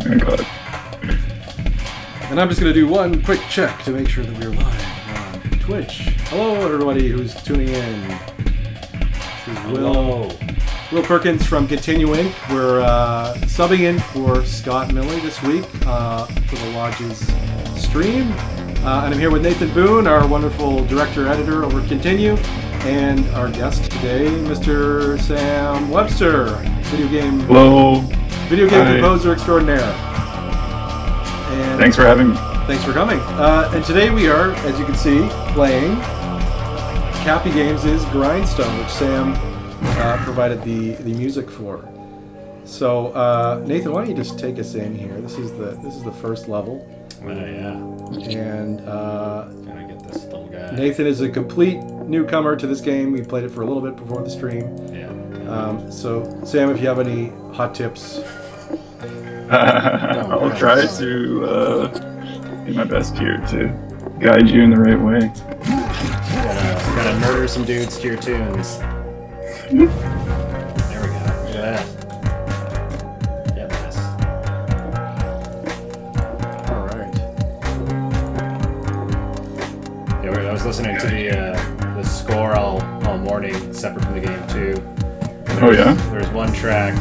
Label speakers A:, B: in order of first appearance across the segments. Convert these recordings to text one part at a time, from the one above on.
A: Thank God.
B: And I'm just going to do one quick check to make sure that we're live on Twitch. Hello, everybody who's tuning in. This is Will Perkins from Continue and Capy. We're subbing in for Scott Milley this week for the Lodge's stream. And I'm here with Nathan Boone, our wonderful director-editor over at Continue, and our guest today, Mr. Sam Webster, video game composer extraordinaire. And
A: thanks for having me.
B: Thanks for coming. And today we are, as you can see, playing Capy Games' Grindstone, which Sam provided the music for. So Nathan, why don't you just take us in here? This is the first level.
C: Yeah.
B: And
C: gotta get this little guy.
B: Nathan is a complete newcomer to this game. We played it for a little bit before the stream.
C: Yeah.
B: So Sam, if you have any hot tips.
A: I'll try to do my best here to guide you in the right way.
C: Gotta murder some dudes to your tunes. There we go. Look at that. Yeah, nice.
B: All right.
C: Yeah, I was listening to the score all morning, separate from the game too.
A: Oh yeah.
C: There's one track.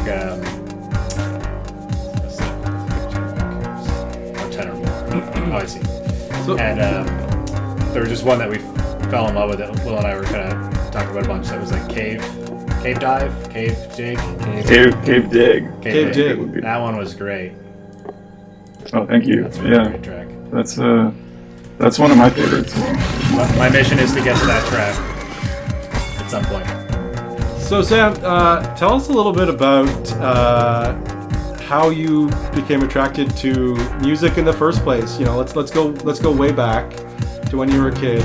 C: Oh, I see.
B: So,
C: And there was just one that we fell in love with that Will and I were kind of talking about a bunch. That was like cave dive, cave dig,
A: Cave dig.
B: Cave dig.
C: That one was great.
A: Oh, thank you.
C: That's a really great track.
A: That's one of my favorites.
C: My mission is to get to that track at some point.
B: So Sam, tell us a little bit about how you became attracted to music in the first place. You know, let's go way back to when you were a kid.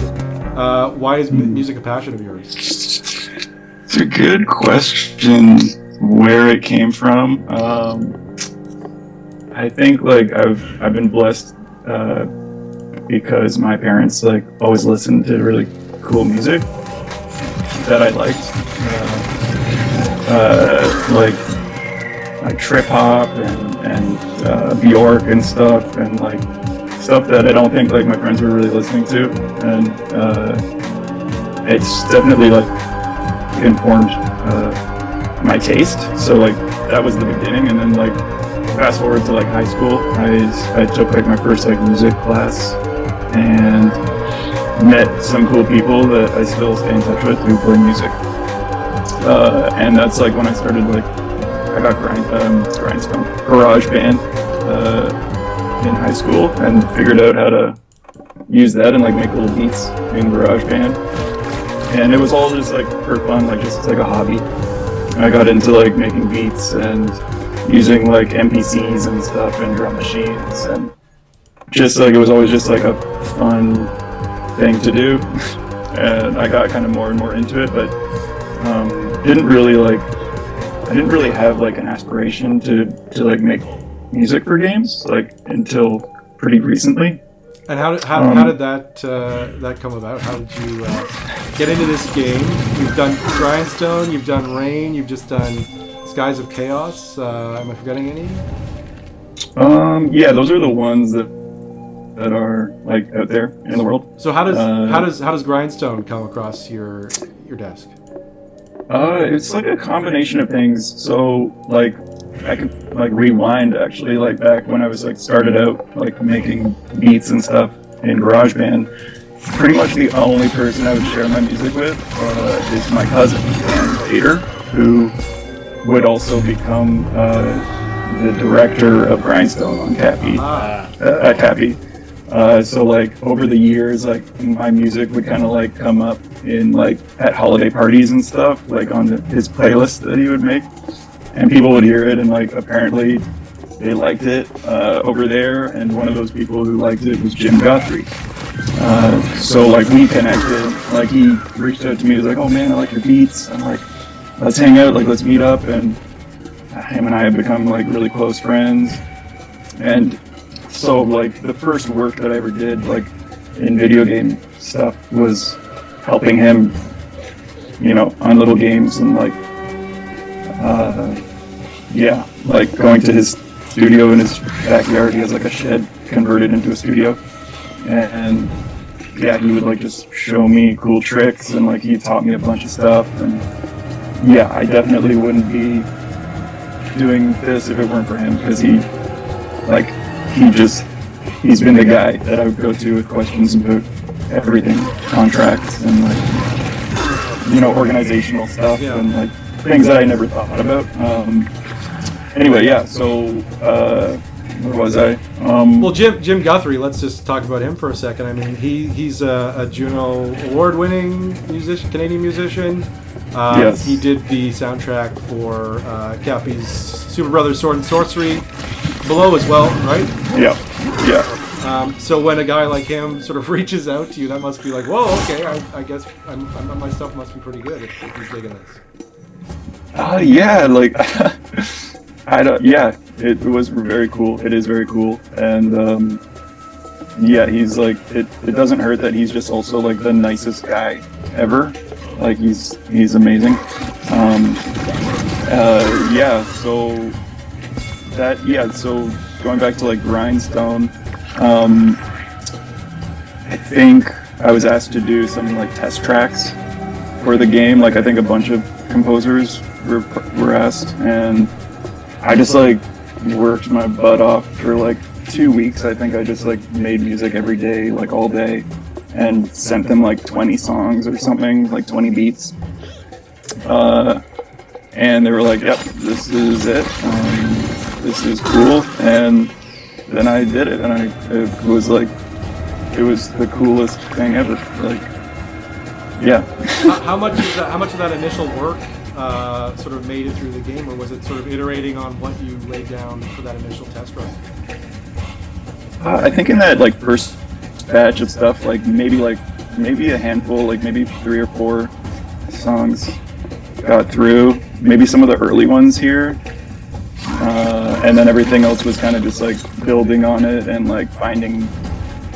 B: Why is music a passion of yours?
A: It's a good question. Where it came from. I think like I've been blessed because my parents like always listened to really cool music that I liked. Like trip hop and Bjork and stuff, and like stuff that I don't think like my friends were really listening to, and it's definitely like informed my taste. So like that was the beginning, and then like fast forward to like high school, I took like my first like music class and met some cool people that I still stay in touch with who play music, and that's like when I started like. I got Grindstone, garage band in high school, and figured out how to use that and like make little beats in garage band. And it was all just like for fun, like just like a hobby. I got into like making beats and using like MPCs and stuff and drum machines, and just like it was always just like a fun thing to do. And I got kind of more and more into it, but I didn't really have like an aspiration to like make music for games like until pretty recently.
B: And how did that come about? How did you get into this game? You've done Grindstone, you've done Rain, you've just done Skies of Chaos. Am I forgetting any?
A: Yeah, those are the ones that are like out there in the world.
B: So how does Grindstone come across your desk?
A: It's like a combination of things. So like I could like rewind actually, like back when I was like started out like making beats and stuff in GarageBand. Pretty much the only person I would share my music with is my cousin later, who would also become the director of Grindstone on Capy at Capy. So like over the years, like my music would kind of like come up in like at holiday parties and stuff, like on his playlist that he would make, and people would hear it, and like apparently they liked it over there. And one of those people who liked it was Jim Guthrie. So like we connected. Like he reached out to me, he was like, "Oh man, I like your beats." I'm like, "Let's hang out. Like let's meet up." And him and I have become like really close friends. And so like the first work that I ever did like in video game stuff was helping him, you know, on little games, and like like going to his studio in his backyard. He has like a shed converted into a studio, and yeah, he would like just show me cool tricks, and like he taught me a bunch of stuff. And yeah, I definitely wouldn't be doing this if it weren't for him, because he's been the guy that I would go to with questions about everything, contracts and like, you know, organizational stuff and like things that I never thought about. Anyway, yeah, so where was I?
B: Well, Jim Guthrie, let's just talk about him for a second. I mean, he's a Juno award-winning musician, Canadian musician.
A: Yes.
B: He did the soundtrack for Capy's Super Brothers Sword and Sorcery Below as well, right?
A: Yeah.
B: So when a guy like him sort of reaches out to you, that must be like, whoa, okay, I guess my stuff must be pretty good if he's digging this.
A: Yeah, like, it was very cool. It is very cool. And, yeah, he's like, it doesn't hurt that he's just also like the nicest guy ever. Like, he's amazing. So going back to like Grindstone, I think I was asked to do some like test tracks for the game. Like, I think a bunch of composers were asked, and I just like worked my butt off for like 2 weeks. I think I just like made music every day, like all day, and sent them like 20 songs or something, like 20 beats. And they were like, yep, this is it. This is cool. And then I did it, and it was the coolest thing ever. Like, yeah.
B: How much of that initial work sort of made it through the game, or was it sort of iterating on what you laid down for that initial test run?
A: I think in that like first batch of stuff, like maybe a handful, like maybe 3 or 4 songs got through. Maybe some of the early ones here, and then everything else was kind of just like building on it and like finding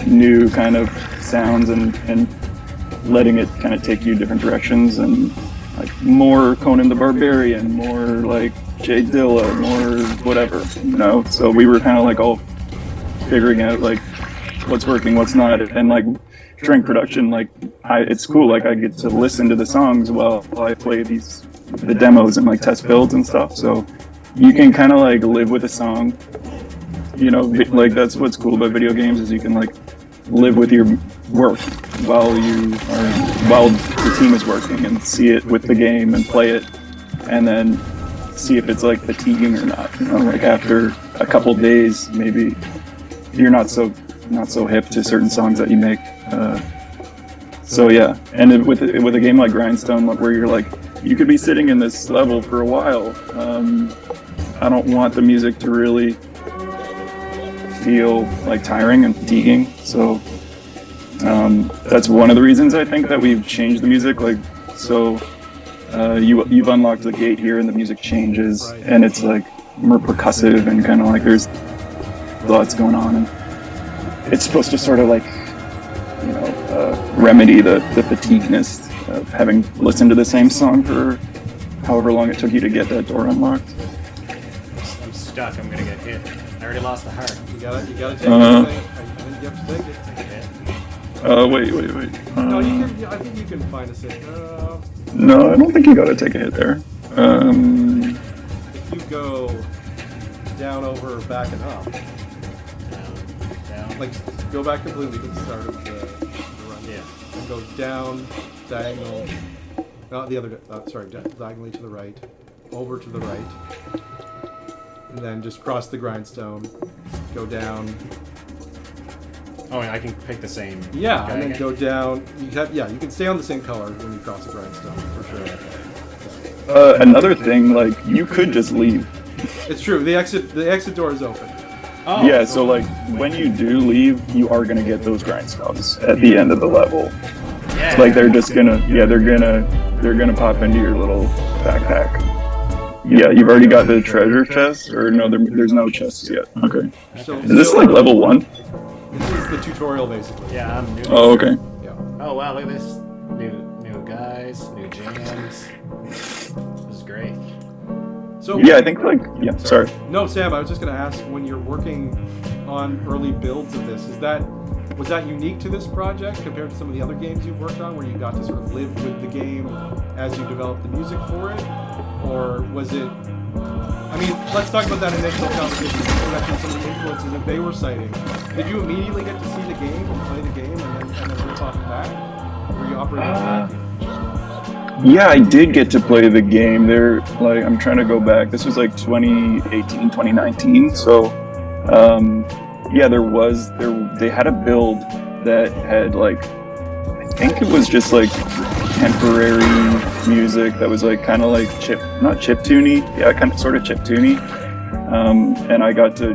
A: new kind of sounds and letting it kind of take you different directions, and like more Conan the Barbarian, more like Jay Dilla, more whatever, you know. So we were kind of like all figuring out like what's working, what's not, and like during production, like it's cool. Like I get to listen to the songs while I play the demos and like test builds and stuff. So you can kind of like live with a song, you know. Like that's what's cool about video games, is you can like live with your work while the team is working, and see it with the game and play it, and then see if it's like fatiguing or not. You know, like after a couple days, maybe you're not so hip to certain songs that you make. So yeah, and with a game like Grindstone, where you're like, you could be sitting in this level for a while. I don't want the music to really feel like tiring and fatiguing. So that's one of the reasons I think that we've changed the music. Like, so you've unlocked the gate here, and the music changes, and it's like more percussive and kind of like there's lots going on, and it's supposed to sort of like, you know, remedy the fatigueness of having listened to the same song for however long it took you to get that door unlocked.
C: I'm stuck. I'm gonna get hit. I already lost the heart.
B: You gotta take it. I think you have to take it.
C: Take a hit.
A: Wait.
B: No, you can. I think you can find a save.
A: No, I don't think you gotta take a hit there.
B: If you go down, over, back, and up.
C: Down.
B: Like, go back completely to the start of the run.
C: Yeah.
B: And go down, diagonal. Not the other. Diagonally to the right, over to the right, and then just cross the grindstone. Go down.
C: Oh, and I can pick the same.
B: Yeah,
C: guy
B: and then
C: again?
B: go down. You can stay on the same color when you cross the grindstone for sure.
A: Another thing, like you could just leave.
B: It's true. The exit door is open.
C: Oh,
A: Yeah, so like when you do leave, you are gonna get those grindstones at the end of the level.
C: Yeah.
A: Like they're gonna pop into your little backpack. Yeah, you've already got the treasure chest, or no? There's no chests yet. Okay.
B: So,
A: Is this like level 1?
B: This is the tutorial basically.
C: Yeah, I'm new.
A: Oh, okay.
B: Yeah.
C: Oh wow, look at this. New guys, new jams. This is great.
B: So
A: yeah, I think like yeah. Sorry.
B: No, Sam, I was just going to ask, when you're working on early builds of this, was that unique to this project compared to some of the other games you've worked on, where you got to sort of live with the game as you developed the music for it? Or was it... I mean, let's talk about that initial conversation. You mentioned some of the influences that they were citing. Did you immediately get to see the game and play the game and then rip off of that? Or were you operating on that?
A: Yeah, I did get to play the game. I'm trying to go back. This was like 2018, 2019. So, yeah, they had a build that had like, I think it was just like temporary music that was like kind of like not chiptune-y. Yeah, kind of sort of chiptune-y. And I got to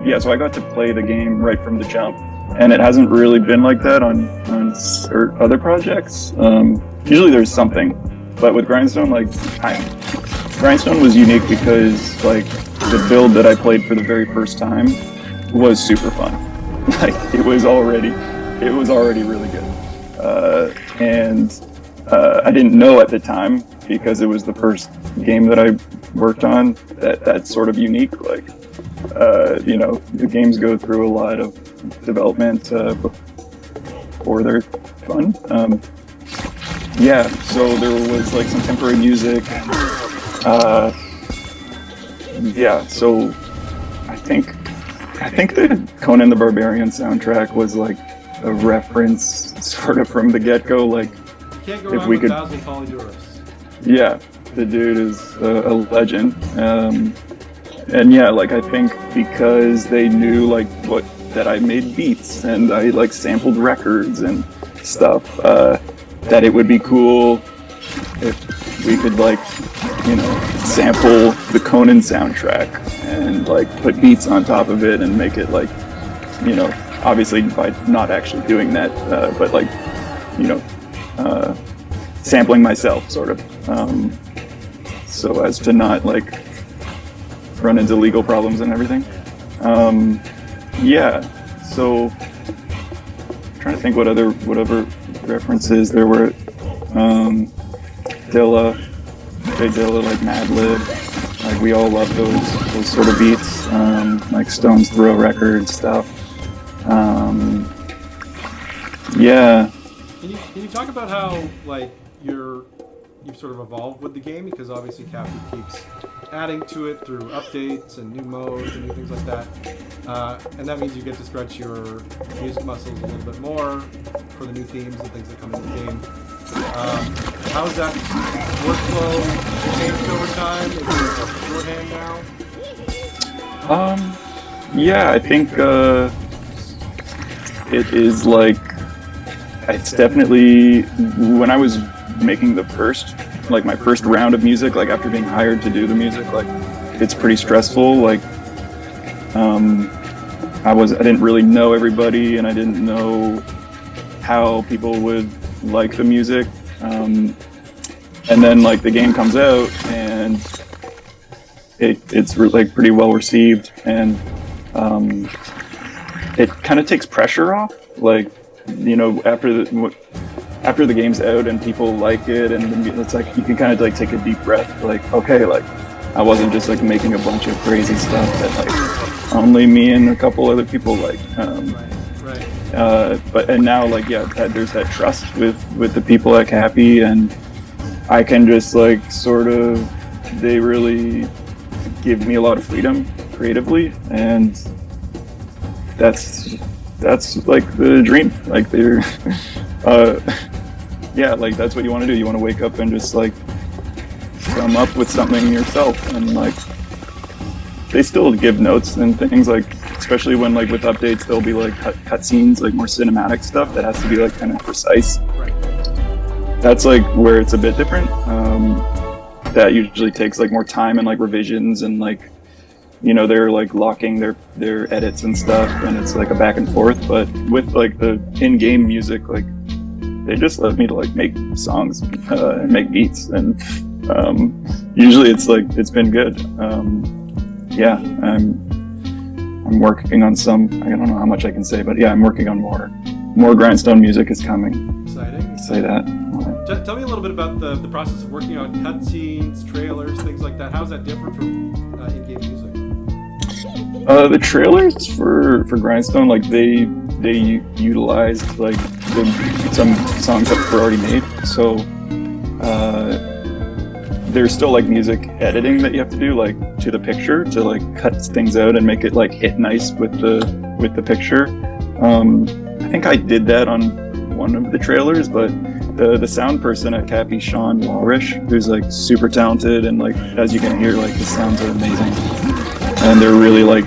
A: play the game right from the jump. And it hasn't really been like that on other projects. Usually there's something. But with Grindstone, Grindstone was unique because like the build that I played for the very first time was super fun. Like it was already really good. And I didn't know at the time, because it was the first game that I worked on, that's sort of unique. Like the games go through a lot of development before they're fun. Yeah, so there was like some temporary music. Yeah, so I think the Conan the Barbarian soundtrack was like a reference sort of from the get-go. Like,
B: can't go wrong with Basil Polydoros.
A: Yeah, the dude is a legend. And yeah, like I think because they knew like that I made beats and I like sampled records and stuff, that it would be cool if we could like, sample the Conan soundtrack and like put beats on top of it and make it like, obviously by not actually doing that, but like, sampling myself sort of, so as to not like run into legal problems and everything. Yeah, so I'm trying to think what other references there were. Dilla, Jay Dilla, like Madlib, like we all love those sort of beats, like Stone's Throw Records stuff. Yeah.
B: Can you talk about how like you've sort of evolved with the game, because obviously Capy keeps adding to it through updates and new modes and new things like that, and that means you get to stretch your music muscles a little bit more for the new themes and things that come in the game. How's that workflow changed over time? Is it shorthand now?
A: Yeah, I think it is like, it's definitely, when I was making my first round of music, like after being hired to do the music, like it's pretty stressful. Like I didn't really know everybody, and I didn't know how people would like the music. And then like the game comes out and it's like pretty well received, and it kind of takes pressure off. Like, after the game's out and people like it, and it's like you can kind of like take a deep breath, like, okay, like I wasn't just like making a bunch of crazy stuff that like only me and a couple other people like. But now like, yeah, there's that trust with the people at Capy, and I can just like sort of, they really give me a lot of freedom creatively, and that's like the dream. Like they're yeah, like that's what you want to do. You want to wake up and just like come up with something yourself, and like they still give notes and things, like especially when like with updates there'll be like cut scenes, like more cinematic stuff that has to be like kind of precise. That's like where it's a bit different. That usually takes like more time and like revisions, and like they're like locking their edits and stuff, and it's like a back and forth. But with like the in-game music, like they just let me to like make songs and make beats, and usually it's been good. Yeah, I'm working on some, I don't know how much I can say, but yeah, I'm working on more Grindstone music is coming.
B: Exciting.
A: Say that.
B: Tell me a little bit about the process of working on cutscenes, trailers, things like that. How's that different from in-game music?
A: The trailers for Grindstone, like they utilized like some songs that were already made. So there's still like music editing that you have to do, like to the picture, to like cut things out and make it like hit nice with the picture. I think I did that on one of the trailers, but the sound person at Capy, Sean Walrish, who's like super talented, and like as you can hear, like the sounds are amazing, and they're really like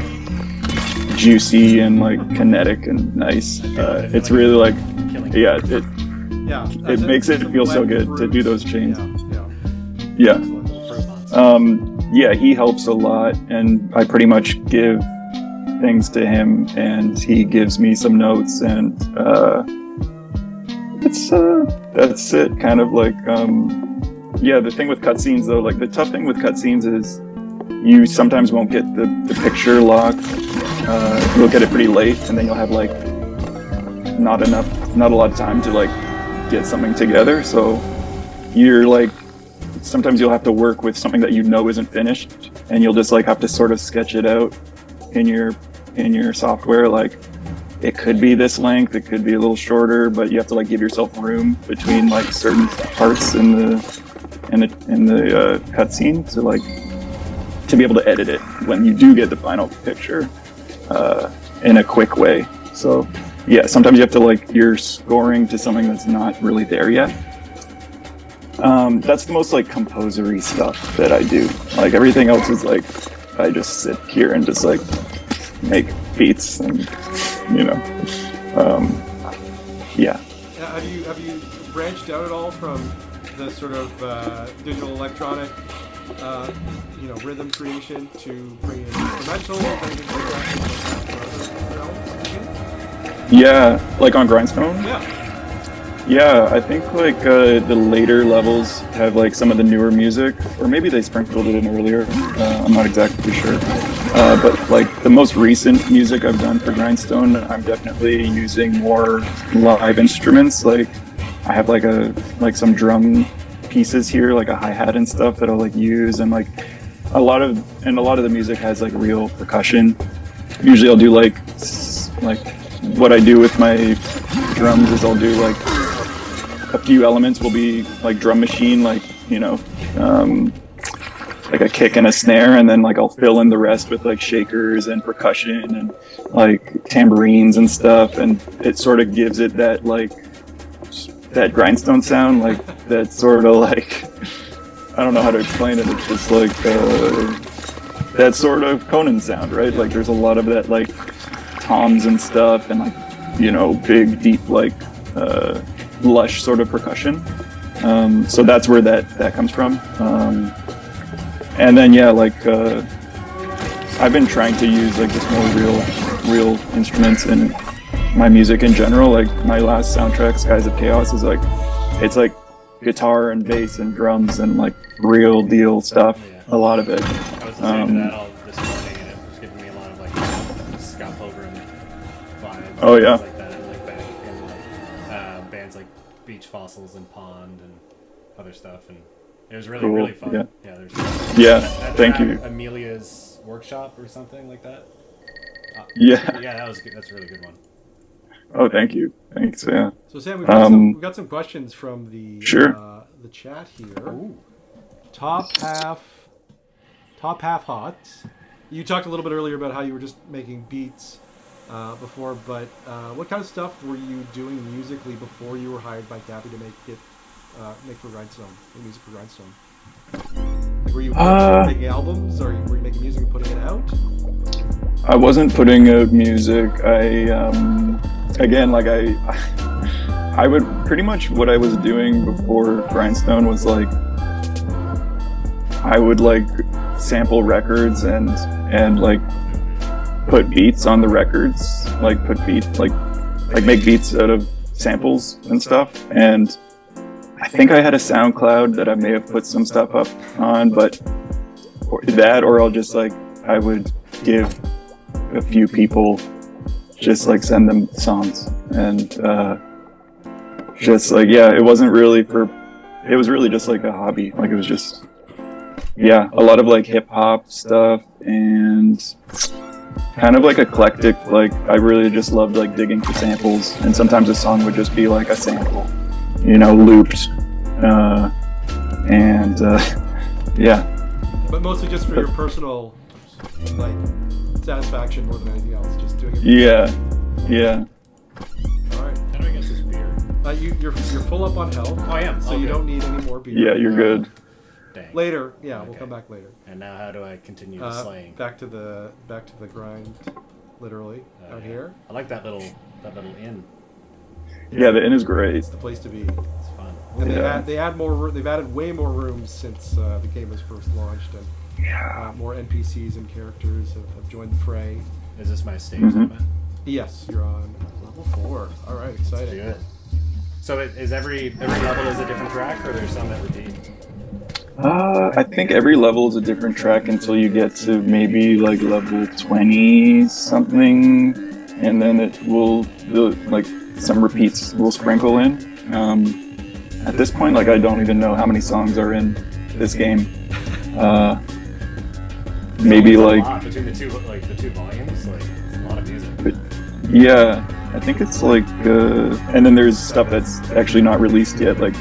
A: juicy and like kinetic and nice. It's really like, yeah, it makes it feel so good to do those chains. Yeah. Yeah, he helps a lot, and I pretty much give things to him, and he gives me some notes, and that's it. Kind of like, yeah. The thing with cutscenes, though, like the tough thing with cutscenes is you sometimes won't get the picture locked. You'll get it pretty late, and then you'll have like not a lot of time to like get something together. So you're like, sometimes you'll have to work with something that you know isn't finished, and you'll just like have to sort of sketch it out in your software. Like, it could be this length, it could be a little shorter, but you have to like give yourself room between like certain parts in the cutscene to be able to edit it when you do get the final picture in a quick way. So yeah, sometimes you have to like, you're scoring to something that's not really there yet. That's the most like composery stuff that I do. Like everything else is like, I just sit here and just like make beats, and you know, yeah.
B: Have you branched out at all from the sort of digital electronic, rhythm creation to bring in instrumental, things like that?
A: Yeah, like on Grindstone.
B: Yeah.
A: Yeah, I think like the later levels have like some of the newer music, or maybe they sprinkled it in earlier. I'm not exactly sure. But like the most recent music I've done for Grindstone, I'm definitely using more live instruments. Like I have like some drum pieces here, like a hi-hat and stuff that I'll like use, and like a lot of the music has like real percussion. Usually I'll do like what I do with my drums is I'll do like a few elements will be like drum machine, like, you know, like a kick and a snare, and then like I'll fill in the rest with like shakers and percussion and like tambourines and stuff, and it sort of gives it that like that Grindstone sound, like that sort of like, I don't know how to explain it, it's just like that sort of Conan sound, right? Like there's a lot of that like toms and stuff, and like, you know, big deep like lush sort of percussion. So that's where that comes from. And then yeah, like I've been trying to use like just more real instruments in my music in general. Like my last soundtrack, Skies of Chaos, is like, it's like guitar and bass and drums and like real deal stuff.
C: Yeah.
A: A lot of it.
C: I was listening to that all this morning, and it was giving me a lot of like Scott Pilgrim vibes.
A: Oh yeah.
C: Like that, like back in like bands like Beach Fossils and Pond and other stuff, and it was really
A: Cool.
C: really fun.
A: Yeah.
C: There's
A: Thank you.
C: Amelia's Workshop or something like that.
A: Yeah.
C: Yeah, that was good. That's a really good one.
A: Oh, thank you. Thanks. Yeah.
B: So Sam, we've got some questions from the the chat here.
C: Ooh.
B: Top half hot. You talked a little bit earlier about how you were just making beats before, but what kind of stuff were you doing musically before you were hired by Capy to make for Grindstone, make music for Grindstone? Like, were you making albums, or were you making music and putting it out?
A: I wasn't putting out music. I would pretty much, what I was doing before Grindstone was like, I would like sample records and like put beats on the records, like make beats out of samples and stuff. And I think I had a SoundCloud that I may have put some stuff up on, but or I'll just like, I would give a few people, just like send them songs, and just like, yeah, it was really just like a hobby. Like it was just yeah, a lot of like hip hop stuff and kind of like eclectic. Like I really just loved like digging for samples, and sometimes a song would just be like a sample, looped, and yeah.
B: But mostly just for your personal, like, satisfaction more than anything else. Just doing it.
A: Yeah.
B: All right.
C: How do I get this beer?
B: You're full up on health.
C: Oh, I am.
B: So you don't need any more beer.
A: Yeah, you're good.
C: Dang.
B: Later. Yeah, we'll
C: Okay.
B: come back later.
C: And now how do I continue the slaying?
B: Back to the grind, literally out
C: Yeah.
B: here.
C: I like that little inn.
A: Yeah, the inn is great.
B: It's the place to be.
C: It's fun.
B: And
A: Yeah.
B: they've added way more rooms since the game was first launched, and more NPCs and characters have joined the fray.
C: Is this my stage
A: Mhm.
C: limit?
B: Yes, you're on level 4. All right,
C: Let's do
B: exciting.
C: it. So is every level is a different track, or there's some that repeat?
A: I think every level is a different track until you get to maybe like level 20 something, and then like some repeats will sprinkle in. At this point, like I don't even know how many songs are in this game. Maybe
C: It's a
A: like
C: lot between the two volumes, like it's a lot of music.
A: yeah, I think it's like and then there's stuff that's actually not released yet. Like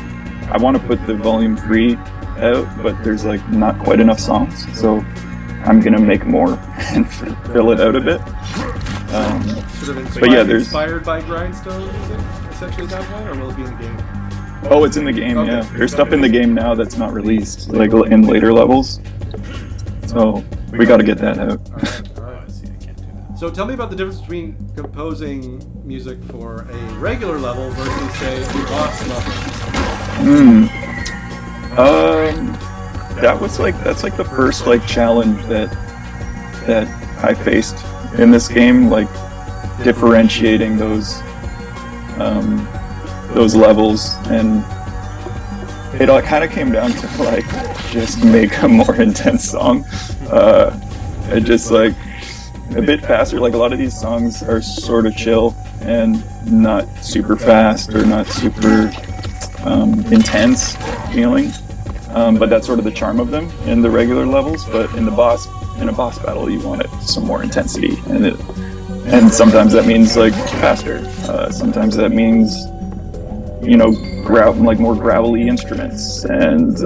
A: I want to put the volume 3 out, but there's like not quite enough songs, so I'm gonna make more and fill it out a bit.
B: Sort of
A: But yeah, there's
B: inspired by Grindstone music, essentially at that point, or will it be in the game?
A: oh, it's in the game.
B: Okay.
A: Yeah, there's stuff in the game now that's not released, like in later levels. So we got to get that out.
B: All right.
C: Oh, I see. I can't do that.
B: So tell me about the difference between composing music for a regular level versus, say, a boss level.
A: That's like the first like challenge that I faced in this game, like differentiating those levels, and it all kind of came down to like just make a more intense song, and just like a bit faster. Like a lot of these songs are sort of chill and not super fast or not super intense feeling, but that's sort of the charm of them in the regular levels. But in a boss battle, you want some more intensity, and sometimes that means like faster. Sometimes that means like more gravelly instruments, and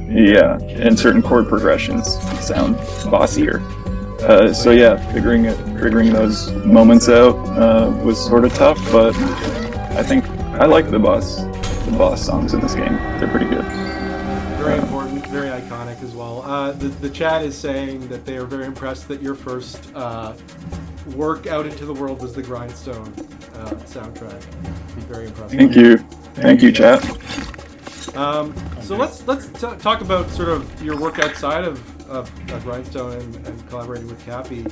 A: and certain chord progressions sound bossier. So yeah, figuring those moments out was sort of tough, but I think I like the boss songs in this game. They're pretty good.
B: Very important, very iconic as well. The chat is saying that they are very impressed that your first work out into the world was the Grindstone soundtrack. Very impressive.
A: Thank you, chat.
B: So let's talk about sort of your work outside of Grindstone and collaborating with Capy.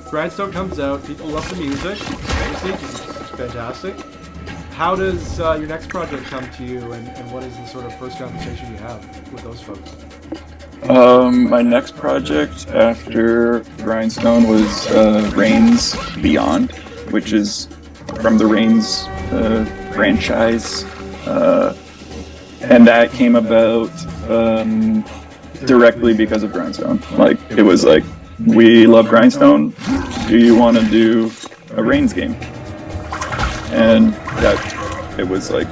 B: Grindstone comes out, people love the music, obviously, it's fantastic. How does your next project come to you, and what is the sort of first conversation you have with those folks?
A: My next project after Grindstone was Reigns Beyond, which is from the Reigns franchise, and that came about directly because of Grindstone. Like it was like, we love Grindstone. Do you want to do a Reigns game? And it was like,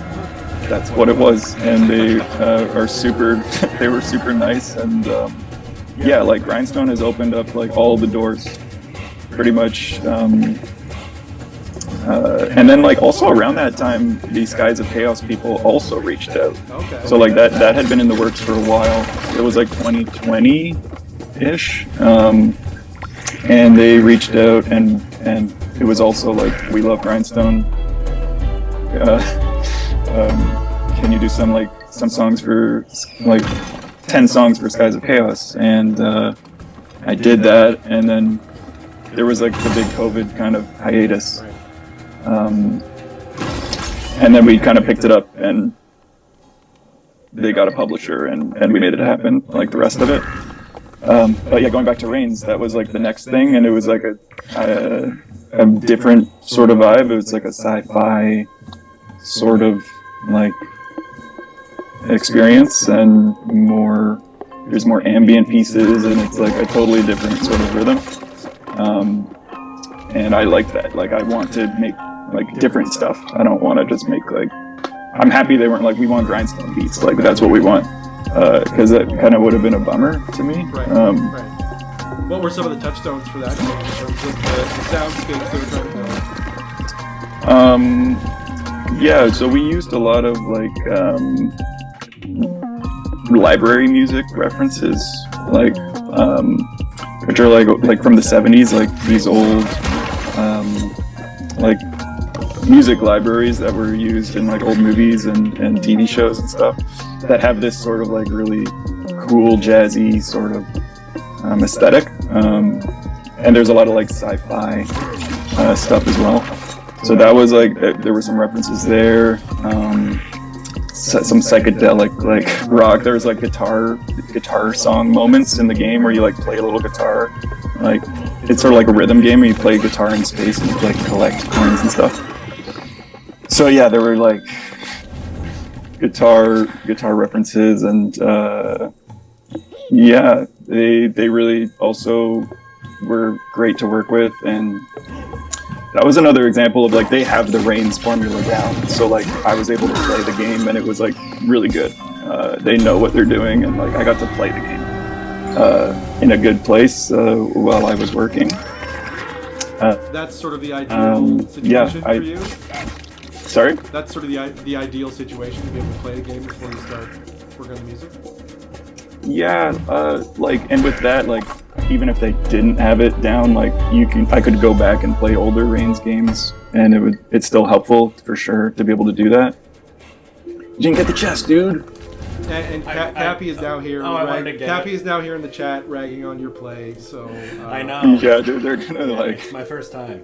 A: that's what it was. And they they were super nice. And yeah, like Grindstone has opened up like all the doors pretty much. And then like also around that time, the Skies of Chaos people also reached out.
B: Okay.
A: So like that had been in the works for a while. It was like 2020-ish. And they reached out, and it was also like, we love Grindstone. Can you do some songs for like 10 songs for Skies of Chaos? And I did that, and then there was like the big COVID kind of hiatus. And then we kind of picked it up, and they got a publisher, and we made it happen, like the rest of it. But yeah, going back to Reigns, that was like the next thing, and it was like a different sort of vibe. It was like a sci-fi sort of like experience and there's more ambient pieces, and it's like a totally different sort of rhythm. And I like that. Like, I want to make like different stuff. I don't want to just make like. I'm happy they weren't like, we want grindstone beats. Like, that's what we want, because that kind of would have been a bummer to me.
B: Right. What were some of the touchstones for that game in terms of the soundscapes they were trying to build?
A: Yeah, so we used a lot of like library music references, like which are like from the 70s, like these old like music libraries that were used in like old movies and TV shows and stuff that have this sort of like really cool jazzy sort of aesthetic, and there's a lot of like sci-fi stuff as well. So that was like, there were some references there, some psychedelic like rock. There was like guitar song moments in the game where you like play a little guitar, like it's sort of like a rhythm game where you play guitar in space and like collect coins and stuff. So yeah, there were like guitar references, and yeah, they really also were great to work with, and that was another example of like, they have the Reigns formula down. So like, I was able to play the game and it was like really good. They know what they're doing, and like, I got to play the game in a good place while I was working.
B: That's sort of the ideal situation for you?
A: Sorry?
B: That's sort of the ideal situation to be able to play a game before you start working on the music?
A: Yeah, like, and with that, like, even if they didn't have it down, like, I could go back and play older Reigns games, and it's still helpful for sure to be able to do that. You didn't get the chest, dude.
B: And Capy is now here.
C: Oh, I wanted to get
B: Capy is now here in the chat ragging on your play. So
C: I know.
A: Yeah, dude, they're gonna like.
C: It's my first time.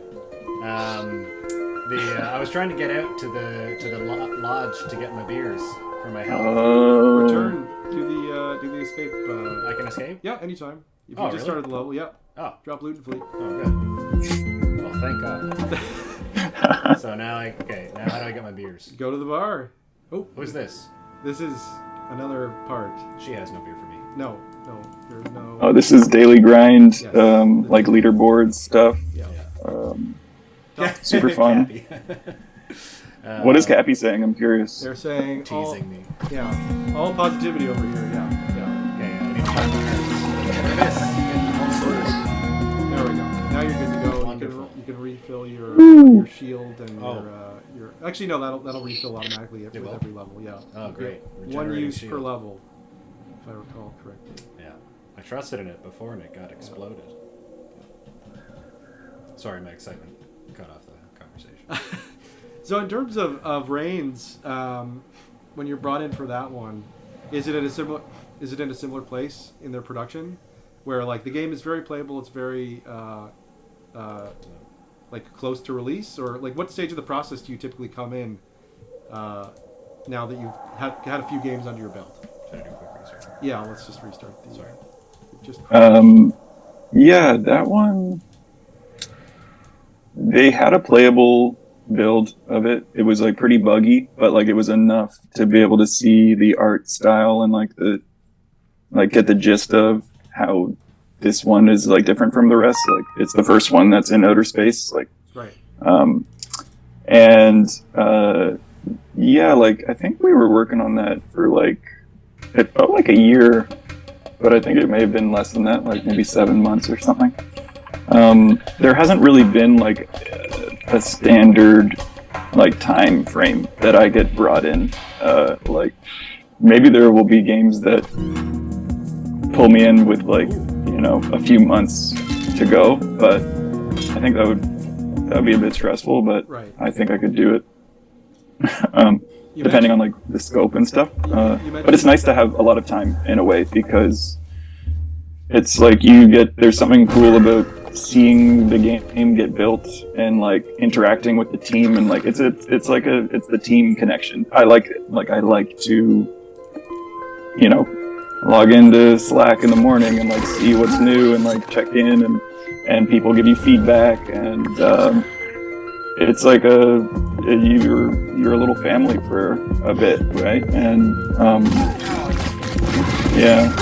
C: I was trying to get out to the lodge to get my beers for my health.
B: Return to the escape.
C: I can escape?
B: Yeah, anytime. If you just
C: really?
B: started the level, yeah.
C: Oh.
B: Drop loot and fleet.
C: Oh, good. Well, thank God. So now how do I get my beers?
B: Go to the bar. Oh,
C: Who's this?
B: this is another part.
C: She has no beer for me.
B: No, there's no.
A: Oh, this is daily grind,
B: Yes.
A: like leaderboard stuff.
B: Yeah.
A: Super fun. What is Capy saying? I'm curious.
B: They're saying
C: Teasing me.
B: Yeah, all positivity over here. Yeah.
C: Okay, I need to find my beers. This.
B: There we go. Now you're good to go.
C: Wonderful.
B: You can refill your shield and your. Actually, no, that'll refill automatically with every level. Yeah.
C: Oh, great.
B: One
C: Regenerating
B: use
C: shield.
B: per level, if I recall correctly.
C: Yeah. I trusted in it before and it got exploded. Sorry, my excitement cut off the conversation.
B: So in terms of Reigns, when you're brought in for that one, is it in a similar place in their production, where like the game is very playable, it's very like close to release, or like what stage of the process do you typically come in now that you've had a few games under your belt?
C: Should I do a quick restart?
B: Yeah, let's just restart.
C: Sorry.
A: Yeah, that one. They had a playable build of it. It was like pretty buggy, but like it was enough to be able to see the art style and like get the gist of how this one is like different from the rest. Like it's the first one that's in outer space. Like
B: Right.
A: Yeah, like I think we were working on that for like, it felt like a year, but I think it may have been less than that, like maybe 7 months or something. There hasn't really been like a standard like time frame that I get brought in. Like maybe there will be games that pull me in with like, you know, a few months to go, but I think that would be a bit stressful, but
B: Right.
A: I think I could do it. Depending on like the scope and stuff. But it's nice to have a lot of time in a way, because it's like there's something cool about seeing the game get built and like interacting with the team, and like it's the team connection. I like it. Like I like to, you know, log into Slack in the morning and like see what's new and like check in and people give you feedback, and it's like you're a little family for a bit, right? And yeah.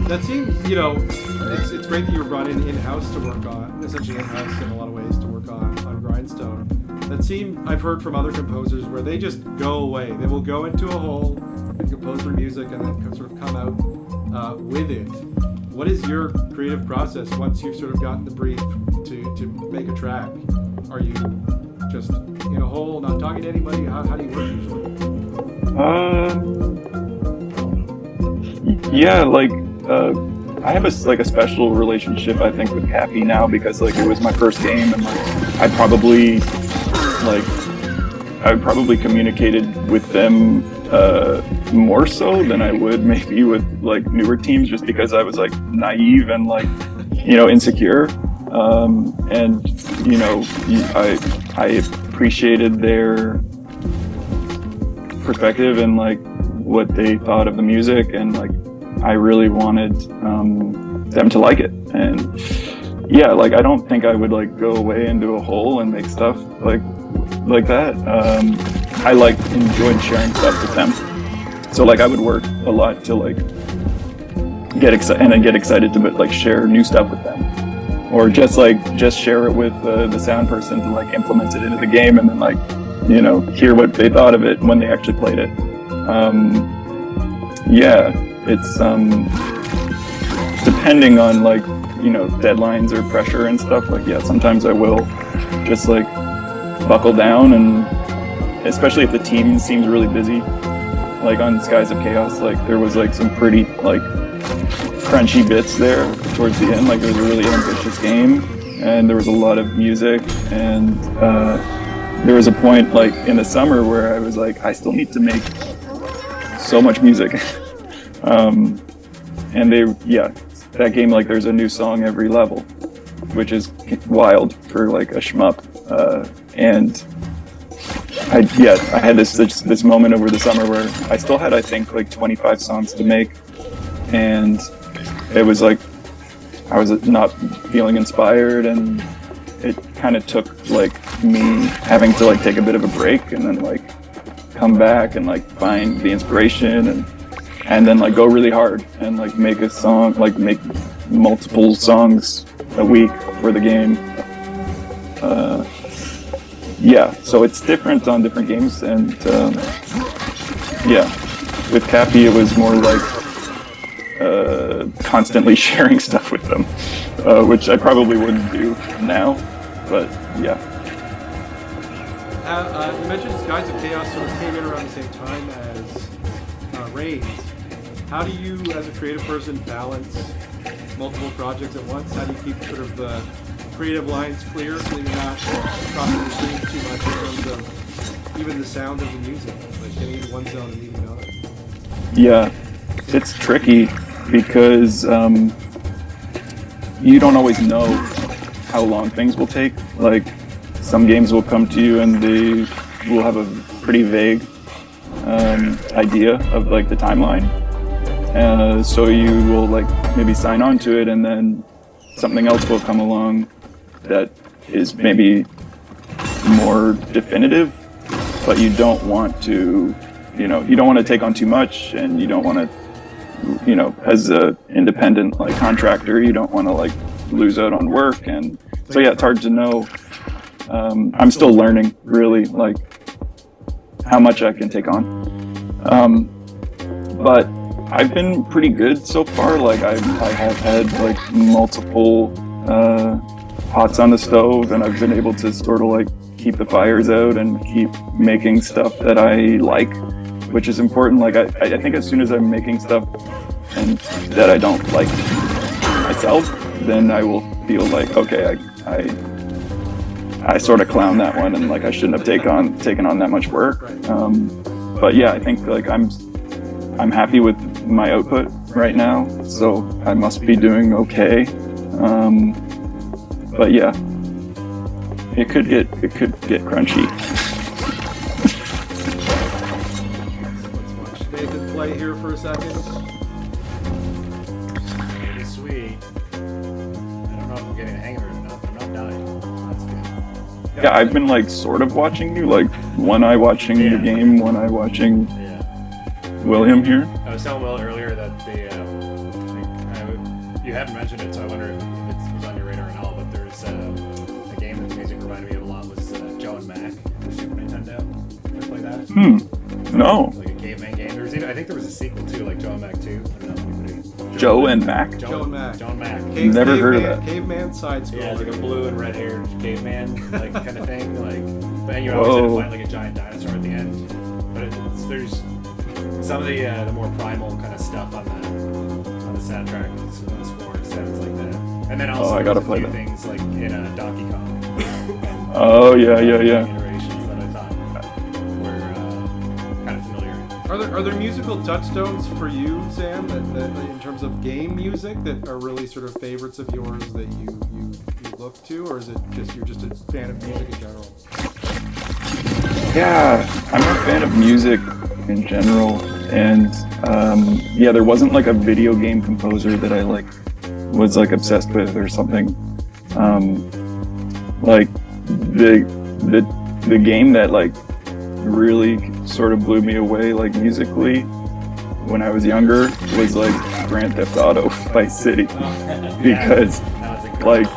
B: That seems, it's great that you were brought in-house to work on, essentially in-house in a lot of ways to work on Grindstone. That seemed, I've heard from other composers where they just go away. They will go into a hole and compose their music and then sort of come out with it. What is your creative process once you've sort of gotten the brief to make a track? Are you just in a hole, not talking to anybody? How do you work usually?
A: Yeah, like I have a special relationship, I think, with Capy now because like it was my first game, and like I probably communicated with them more so than I would maybe with like newer teams, just because I was like naive and like insecure, and I appreciated their perspective and like what they thought of the music, and like I really wanted them to like it. And yeah, like I don't think I would like go away into a hole and make stuff like that. I like enjoyed sharing stuff with them, so like I would work a lot to like get excited to like share new stuff with them, or just share it with the sound person to like implement it into the game, and then like hear what they thought of it when they actually played it. Yeah, it's depending on like deadlines or pressure and stuff, like yeah, sometimes I will just like buckle down, and especially if the team seems really busy, like on Skies of Chaos, like there was like some pretty like crunchy bits there towards the end. Like it was a really ambitious game and there was a lot of music, and there was a point like in the summer where I was like, I still need to make so much music. And that game, like there's a new song every level, which is wild for like a shmup. And I had this moment over the summer where I still had, I think, like 25 songs to make, and it was like I was not feeling inspired, and it kind of took like me having to like take a bit of a break and then like come back and like find the inspiration and then like go really hard and like make a song, like make multiple songs a week for the game. So it's different on different games, and with Capy it was more like constantly sharing stuff with them, which I probably wouldn't do now, but yeah.
B: You mentioned Skies of Chaos sort of came in around the same time as Reigns. How do you, as a creative person, balance multiple projects at once? How do you keep sort of the creative lines clear so you're not crossing the streams too much in terms of even the sound of the music, like getting into one zone and leaving another?
A: Yeah, it's tricky because you don't always know how long things will take. Like some games will come to you and they will have a pretty vague idea of like the timeline. So you will like maybe sign on to it, and then something else will come along that is maybe more definitive, but you don't want to, you don't want to take on too much, and you don't want to, as a independent like contractor, you don't want to like lose out on work. And so yeah, it's hard to know. I'm still learning really like how much I can take on. But I've been pretty good so far. Like I have had like multiple pots on the stove, and I've been able to sort of like keep the fires out and keep making stuff that I like, which is important. Like I think as soon as I'm making stuff and that I don't like myself, then I will feel like, okay, I sort of clown that one, and like I shouldn't have taken on that much work. But yeah, I think like I'm happy with my output right now, so I must be doing okay. But yeah, it could get crunchy.
B: Let's watch David play here for a second.
C: Pretty sweet. I don't know if I'm getting a hang of it or not. I'm not dying. That's good.
A: Yeah, I've been like sort of watching you, like one eye watching the game, one eye watching William here.
C: I was telling Will earlier that you haven't mentioned it, so I wonder if it was on your radar and all, but there's a game that the music reminded me of a lot was Joe and Mac for Super Nintendo. Ever play that?
A: No.
C: Like a caveman game. There was I think there was a sequel too, like Joe and Mac 2. I don't know.
A: Joe and Mac?
C: Joe and Mac.
A: Never heard of that.
B: Caveman side scroll.
C: Yeah, it's like a blue and red haired caveman like kind of thing. Like, but then you always had to find like a giant dinosaur at the end. But there's some of the more primal kind of stuff on the soundtrack. The score sounds like that. And then also
A: I gotta play that.
C: things like in Donkey Kong.
A: Yeah.
C: Iterations that I thought were kind of familiar.
B: Are there musical touchstones for you, Sam, that in terms of game music that are really sort of favorites of yours that you look to, or is it just you're just a fan of music in general?
A: Yeah, I'm a fan of music in general, and there wasn't like a video game composer that I like was like obsessed with or something. Like the game that like really sort of blew me away like musically when I was younger was like Grand Theft Auto Vice City, because like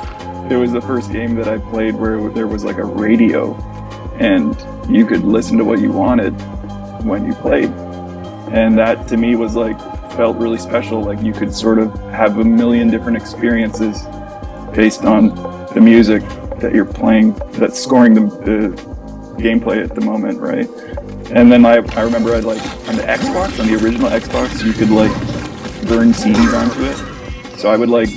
A: it was the first game that I played where there was like a radio and you could listen to what you wanted when you played, and that to me was like felt really special. Like you could sort of have a million different experiences based on the music that you're playing, that's scoring the gameplay at the moment, right? And then I remember I'd like on the Xbox, on the original Xbox, you could like burn CDs onto it. So I would like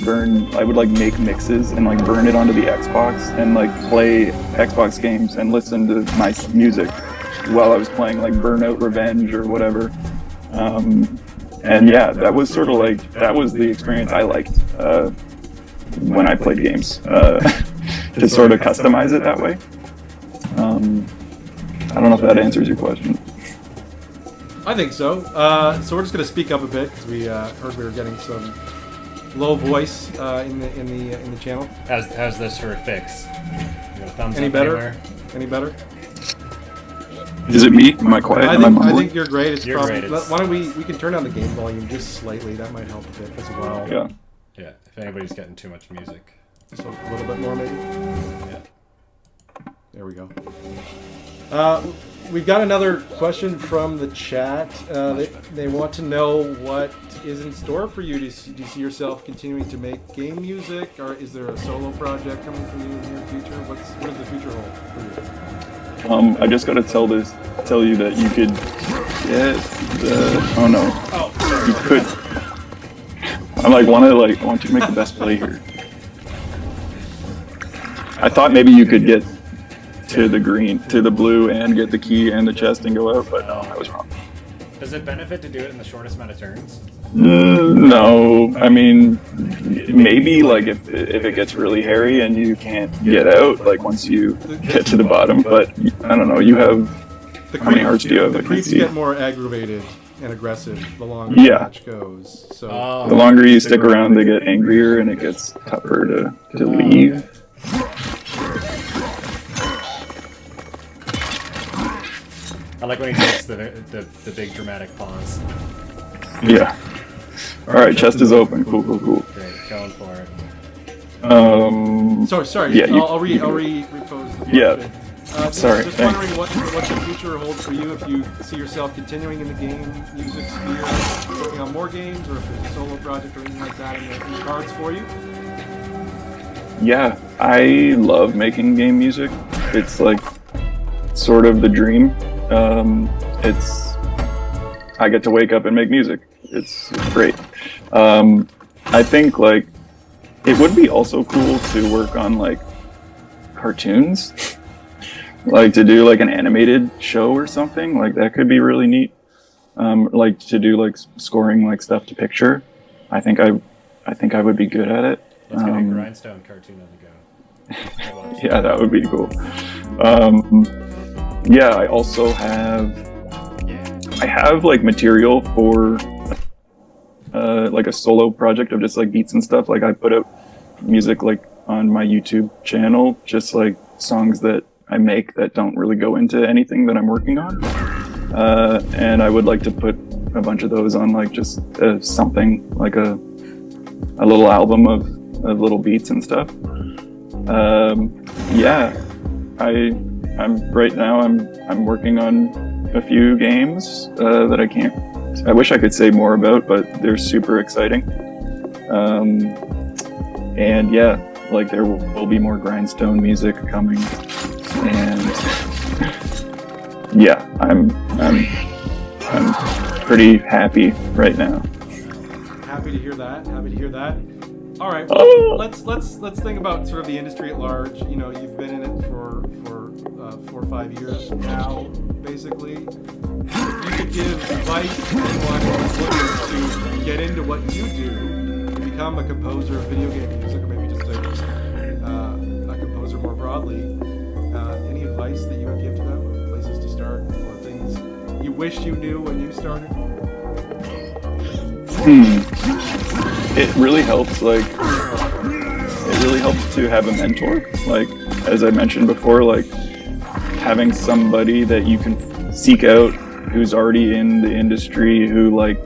A: make mixes and like burn it onto the Xbox and like play Xbox games and listen to my music while I was playing like Burnout Revenge or whatever. And yeah, that was sort of like, that was the experience I liked when I played games, to sort of customize it that way. I don't know if that answers your question.
B: I think so. So we're just going to speak up a bit because we heard we were getting some low voice in the channel.
C: How's this for a fix? Thumbs
B: Any
C: up
B: better?
C: anywhere?
B: Any better?
A: Is it me? Am I quiet?
B: I think you're great. It's
C: You're
B: probably,
C: great.
B: why don't we can turn down the game volume just slightly. That might help a bit as well.
A: Yeah.
C: Yeah, if anybody's getting too much music.
B: So a little bit more maybe.
C: Yeah.
B: There we go. We've got another question from the chat. They want to know what is in store for you. Do you see yourself continuing to make game music, or is there a solo project coming from you in the near future? What does the future hold for you?
A: I just gotta tell you that you could get you could. I want to make the best play here. I thought maybe you could get to the blue and get the key and the chest and go out, but no, I was wrong.
C: Does it benefit to do it in the shortest amount of turns?
A: No, I mean, maybe like if it gets really hairy and you can't get out, like once you get to the bottom, but I don't know, you have, how many hearts do you have?
B: The creeps get more aggravated and aggressive the longer the match goes. So
A: the longer you stick around, they get angrier and it gets tougher to leave.
C: I like when he takes the big dramatic pause.
A: Yeah. Alright, chest is open. Cool.
C: Great, going for it.
B: Sorry.
A: Yeah,
B: I'll repose the question.
A: Yeah. Sorry.
B: Just wondering what the future holds for you, if you see yourself continuing in the game music sphere, working on more games, or if there's a solo project or anything like that in the cards for you.
A: Yeah, I love making game music. It's like sort of the dream. I get to wake up and make music. It's great. I think like it would be also cool to work on like cartoons, like to do like an animated show or something. Like that could be really neat. Like to do like scoring like stuff to picture. I think I would be good at it.
C: Let's get a Grindstone cartoon on the go.
A: Yeah, that would be cool. Yeah, I also have like material for like a solo project of just like beats and stuff. Like I put out music like on my YouTube channel, just like songs that I make that don't really go into anything that I'm working on. And I would like to put a bunch of those on like just something like a little album of little beats and stuff. Yeah, I'm right now. I'm working on a few games that I can't. I wish I could say more about, but they're super exciting. And yeah, like there will be more Grindstone music coming, and yeah, I'm pretty happy right now.
B: Happy to hear that. Happy to hear that. All right, let's think about sort of the industry at large. You know, you've been in it for 4 or 5 years now, basically. If you could give advice to anyone who's looking to get into what you do, to become a composer of video game music, or maybe just a composer more broadly, any advice that you would give to them, places to start, or things you wish you knew when you started?
A: It really helps, to have a mentor. Like, as I mentioned before, like having somebody that you can seek out who's already in the industry, who like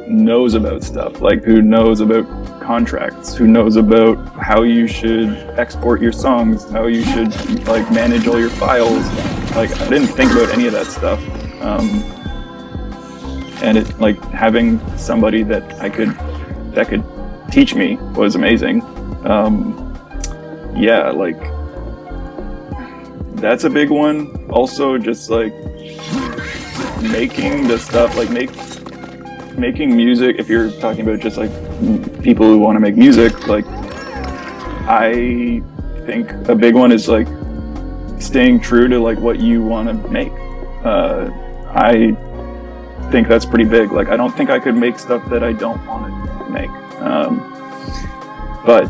A: knows about stuff, like who knows about contracts, who knows about how you should export your songs, how you should like manage all your files. Like, I didn't think about any of that stuff. And it like having somebody that could teach me was amazing. Yeah, like that's a big one. Also, just like making the stuff, like making music. If you're talking about just like people who want to make music, like I think a big one is like staying true to like what you want to make. I think that's pretty big. Like, I don't think I could make stuff that I don't want to make. But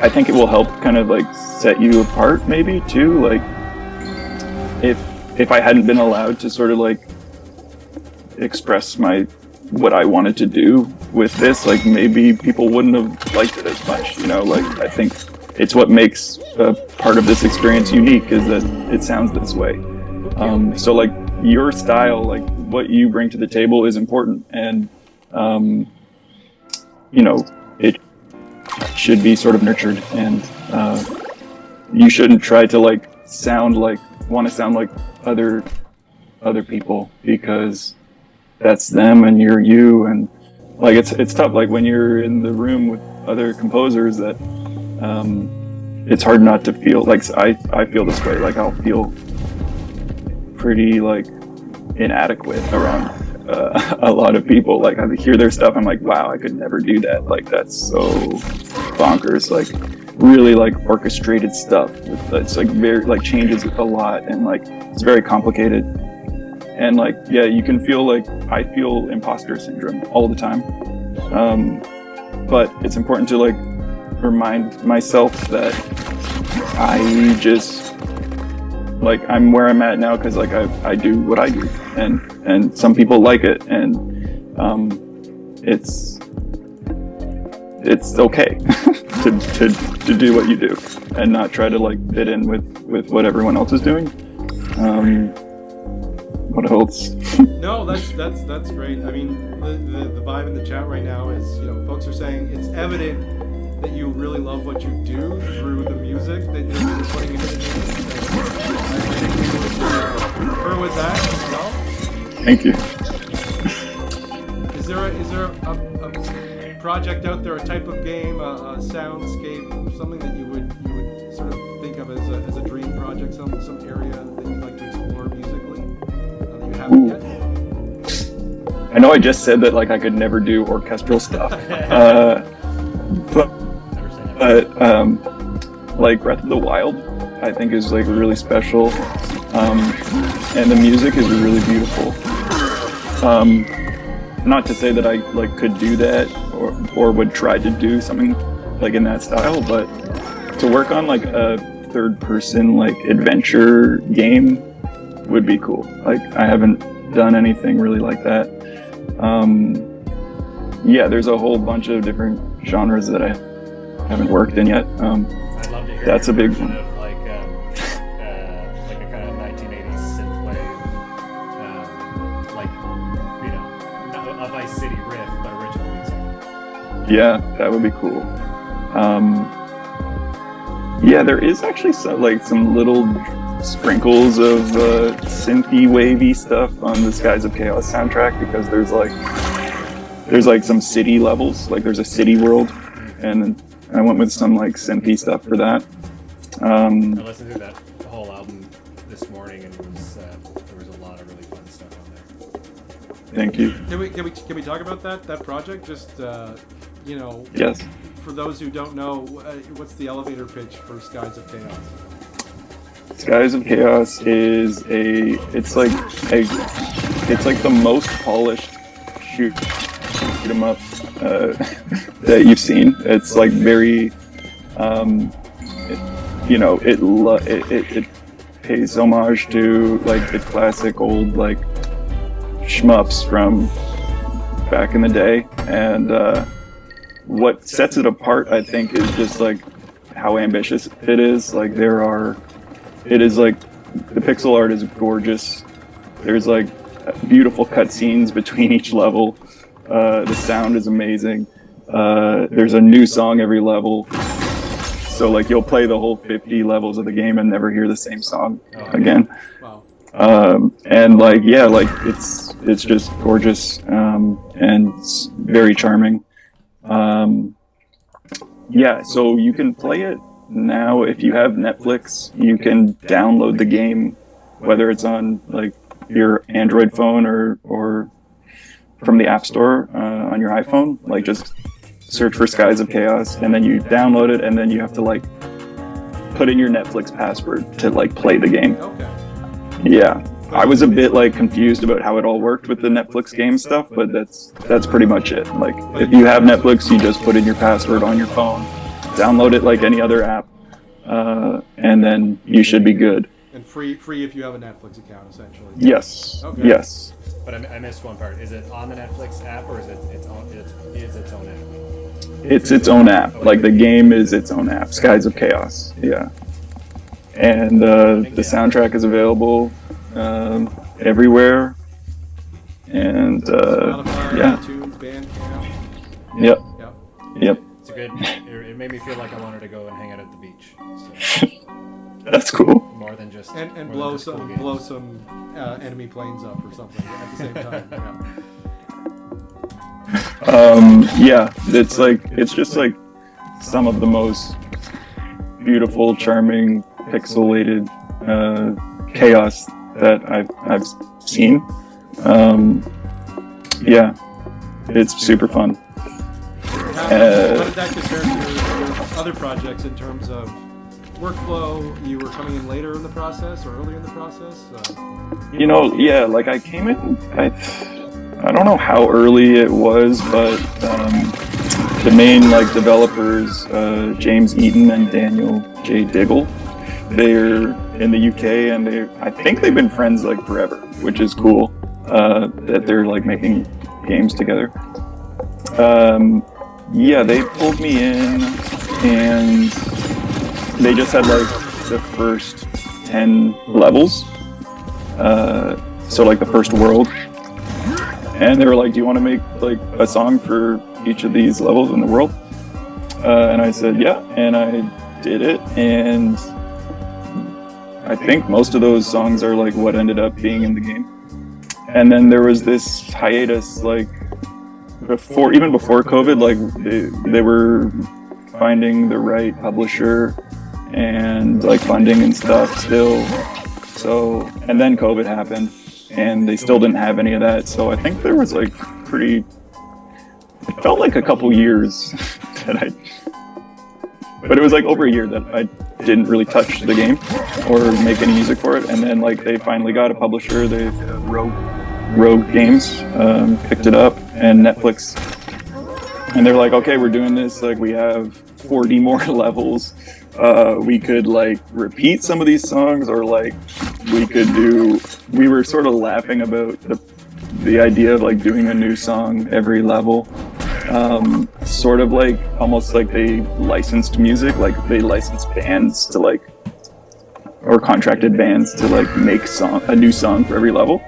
A: I think it will help kind of like set you apart, maybe too. Like, if I hadn't been allowed to sort of like express what I wanted to do with this, like maybe people wouldn't have liked it as much. You know, like I think it's what makes part of this experience unique is that it sounds this way. So like your style, like what you bring to the table is important, and you know, it should be sort of nurtured, and you shouldn't try to like want to sound like other people, because that's them and you're you, and like it's tough. Like when you're in the room with other composers, that it's hard not to feel like I feel this way. Like I'll feel pretty like inadequate around a lot of people. Like I hear their stuff, I'm like, wow, I could never do that. Like that's so bonkers. Like really like orchestrated stuff. It's like very like changes a lot, and like it's very complicated. And like yeah, you can feel like I feel imposter syndrome all the time. But it's important to like remind myself that I just like I'm where I'm at now because like I do what I do, and some people like it, and it's okay to do what you do and not try to like fit in with what everyone else is doing. What else?
B: No, that's great. I mean, the vibe in the chat right now is, you know, folks are saying it's evident that you really love what you do through the music that you're putting into the music. I concur with that as well.
A: Thank you.
B: Is there a project out there, a type of game, a soundscape, something that you would sort of think of as a dream project, some area that you'd like to explore musically that you haven't yet?
A: I know I just said that like I could never do orchestral stuff, but like Breath of the Wild, I think is like really special, and the music is really beautiful. Not to say that I like could do that or would try to do something like in that style, but to work on like a third-person like adventure game would be cool. Like I haven't done anything really like that. Yeah, there's a whole bunch of different genres that I haven't worked in yet.
C: I'd love to hear
A: that's a big one.
C: Of like
A: Yeah, that would be cool. Yeah, there is actually some little sprinkles of synthy wavy stuff on the Skies of Chaos soundtrack, because there's like some city levels, like there's a city world, and I went with some like synthy stuff for that.
C: I listened to that whole album this morning, and there was a lot of really fun stuff on there.
A: Thank you.
B: Can we talk about that project? Just
A: Yes.
B: For those who don't know, what's the elevator pitch for Skies of Chaos?
A: Skies of Chaos is it's like the most polished shoot 'em up that you've seen. It's like very, it pays homage to like the classic old like shmups from back in the day, and what sets it apart, I think, is just like how ambitious it is. Like it is like the pixel art is gorgeous. There's like beautiful cutscenes between each level. The sound is amazing. There's a new song every level. So like you'll play the whole 50 levels of the game and never hear the same song again.
B: Wow.
A: And like, yeah, like it's just gorgeous, and it's very charming. Yeah, so you can play it now. If you have Netflix, you can download the game, whether it's on like your Android phone or from the App Store on your iPhone. Like just search for Skies of Chaos, and then you download it, and then you have to like put in your Netflix password to like play the game.
B: Okay.
A: Yeah. I was a bit like confused about how it all worked with the Netflix game stuff, but that's pretty much it. Like if you have Netflix, you just put in your password on your phone, download it like any other app, and then you should be good.
B: And free if you have a Netflix account, essentially.
A: Yes.
B: Okay.
A: Yes.
C: But I missed one part. Is it on the Netflix app, or is it its own app?
A: It's its own app. Like the game is its own app. Skies of Chaos. Yeah. And the soundtrack is available everywhere. And
B: Spotify,
A: yeah.
B: iTunes, Bandcamp.
A: Yep.
B: Yeah.
A: Yep.
C: It's a good. It made me feel like I wanted to go and hang out at the beach. So,
A: That's cool.
C: more than just
B: And
C: more
B: blow
C: than just cool
B: blow
C: games.
B: some enemy planes up or something at the same time.
A: Yeah, it's just like some of the most beautiful, charming, pixelated chaos that I've seen. Yeah, it's super fun.
B: How did that compare to your other projects in terms of workflow? You were coming in later in the process or earlier in the process?
A: Yeah, like I came in, I don't know how early it was, but the main like developers, James Eaton and Daniel J. Diggle, they're in the UK, and I think they've been friends like forever, which is cool, that they're like making games together. Yeah, they pulled me in, and they just had like the first 10 levels, so like the first world, and they were like, do you want to make like a song for each of these levels in the world? And I said yeah, and I did it, and I think most of those songs are like what ended up being in the game. And then there was this hiatus, like even before COVID, like they were finding the right publisher and like funding and stuff still. So, and then COVID happened, and they still didn't have any of that. So I think there was like it felt like a couple years but it was like over a year that I didn't really touch the game or make any music for it. And then like they finally got a publisher, Rogue Games, picked it up, and Netflix, and they're like, okay, we're doing this, like we have 40 more levels, we could like repeat some of these songs, or like we were sort of laughing about the idea of like doing a new song every level, sort of like almost like they licensed music, like they licensed bands to like, or contracted bands to like make a new song for every level.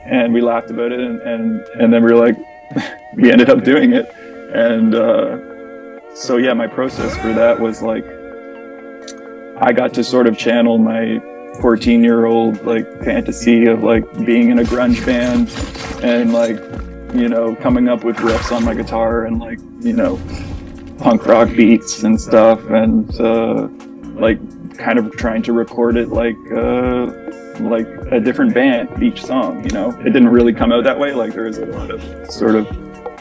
A: And we laughed about it, and then we were like, we ended up doing it. And so yeah, my process for that was like, I got to sort of channel my 14-year-old like fantasy of like being in a grunge band and like, you know, coming up with riffs on my guitar and like, you know, punk rock beats and stuff, and like kind of trying to record it like a different band each song. You know, it didn't really come out that way. Like there is a lot of sort of,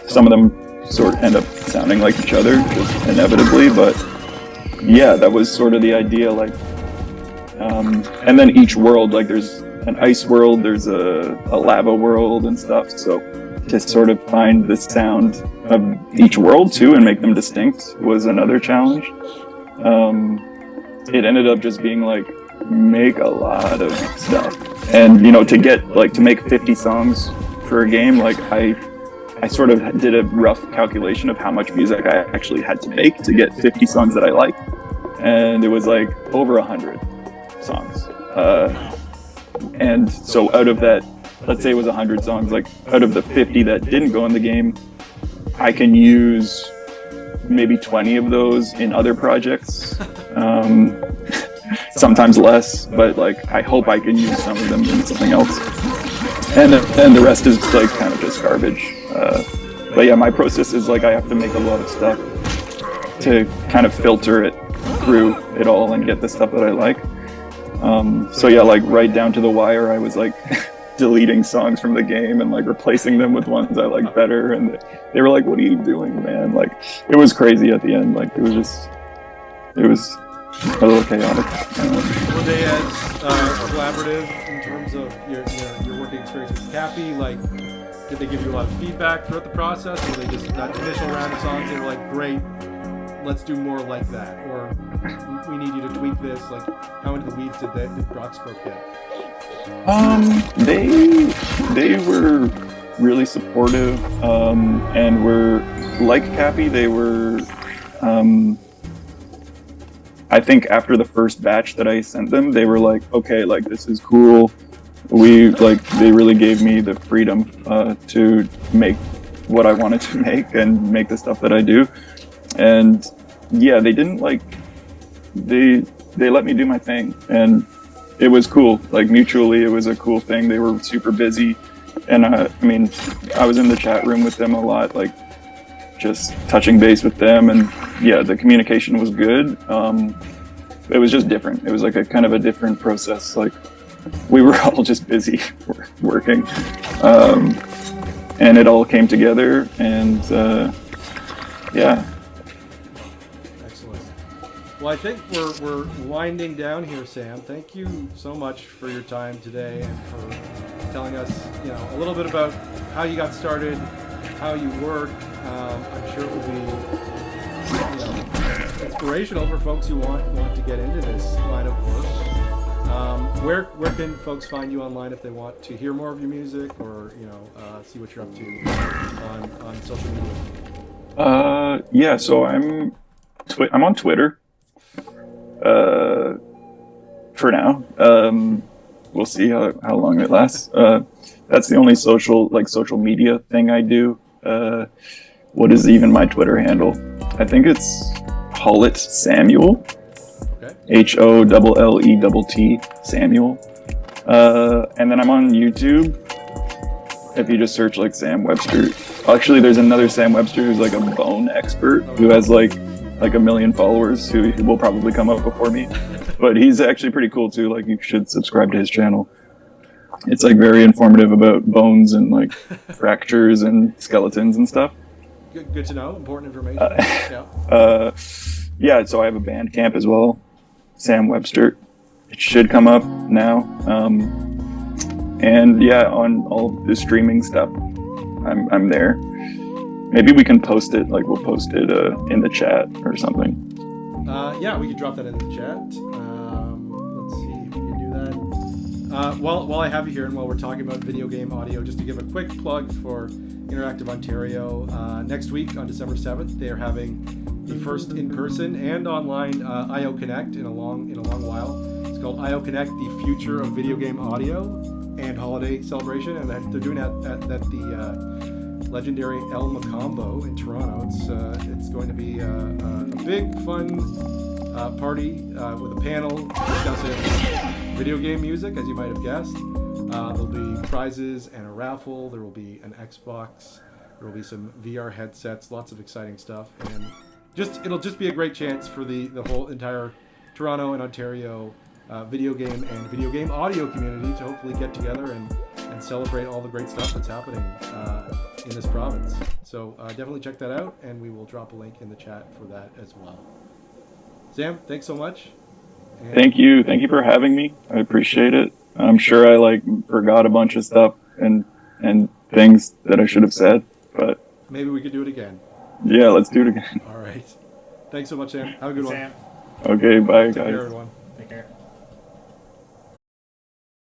A: some of them sort of end up sounding like each other just inevitably, but yeah, that was sort of the idea. Like and then each world, like there's an ice world, there's a lava world and stuff, so to sort of find the sound of each world too and make them distinct was another challenge. It ended up just being like, make a lot of stuff, and you know, to make 50 songs for a game, like I sort of did a rough calculation of how much music I actually had to make to get 50 songs that I liked, and it was like over 100 songs. And so out of that, let's say it was 100 songs, like out of the 50 that didn't go in the game, I can use maybe 20 of those in other projects. Sometimes less, but like I hope I can use some of them in something else. And the rest is like kind of just garbage. But yeah, my process is like I have to make a lot of stuff to kind of filter it through it all and get the stuff that I like. So yeah, like right down to the wire, I was like deleting songs from the game and like replacing them with ones I liked better, and they were like, "What are you doing, man?" Like it was crazy at the end. Like it was a little chaotic.
B: Were they as collaborative in terms of your working experience with Capy? Like, did they give you a lot of feedback throughout the process, or were they just that initial round of songs they were like, "Great, let's do more like that," or "We need you to tweak this"? Like, how into the weeds did Broxbrook get?
A: They were really supportive, and were like Capy. They were, I think after the first batch that I sent them, they were like, okay, like this is cool. They really gave me the freedom to make what I wanted to make and make the stuff that I do. And yeah, they didn't like, they let me do my thing, and it was cool. Like mutually, it was a cool thing. They were super busy, and I mean, I was in the chat room with them a lot, like just touching base with them, and yeah, the communication was good. It was just different. It was like a kind of a different process. Like we were all just busy working, and it all came together, and yeah.
B: Well, I think we're winding down here, Sam. Thank you so much for your time today and for telling us, a little bit about how you got started, how you work. I'm sure it will be, inspirational for folks who want to get into this line of work. Where can folks find you online if they want to hear more of your music or see what you're up to on social media?
A: Yeah. So I'm on Twitter. For now, we'll see how long it lasts. That's the only social media thing I do. What is even my Twitter handle? I think it's Hollet Samuel. Okay. HOLLETT Samuel. And then I'm on YouTube. If you just search like Sam Webster. Actually, there's another Sam Webster who's like a bone expert who has like 1 million followers who will probably come up before me, but he's actually pretty cool too. Like you should subscribe to his channel. It's like very informative about bones and like fractures and skeletons and stuff.
B: Good to know. Important information.
A: Yeah. So I have a Bandcamp as well, Sam Webster. It should come up now. And yeah, on all the streaming stuff, I'm there. Maybe we can post it, like we'll post it in the chat or something.
B: Yeah, we could drop that in the chat. Let's see if we can do that. While I have you here and while we're talking about video game audio, just to give a quick plug for Interactive Ontario, next week on December 7th, they are having the first in-person and online IO Connect in a long while. It's called IO Connect, the future of video game audio and holiday celebration, and they're doing that at the legendary El Macombo in Toronto. It's going to be a big, fun party with a panel discussing video game music, as you might have guessed. There'll be prizes and a raffle. There will be an Xbox. There will be some VR headsets. Lots of exciting stuff, and it'll just be a great chance for the whole entire Toronto and Ontario video game and video game audio community to hopefully get together and celebrate all the great stuff that's happening in this province. So definitely check that out, and we will drop a link in the chat for that as well. Sam, thanks so much. And
A: Thank you for having me. I appreciate it. I'm sure I forgot a bunch of stuff and things that I should have said, but
B: maybe we could do it again.
A: yeah, let's do it again.
B: All right. Thanks so much, Sam. Have a good one.
C: Sam,
A: Okay, bye
B: Take
A: guys.
B: care, everyone.
C: take care.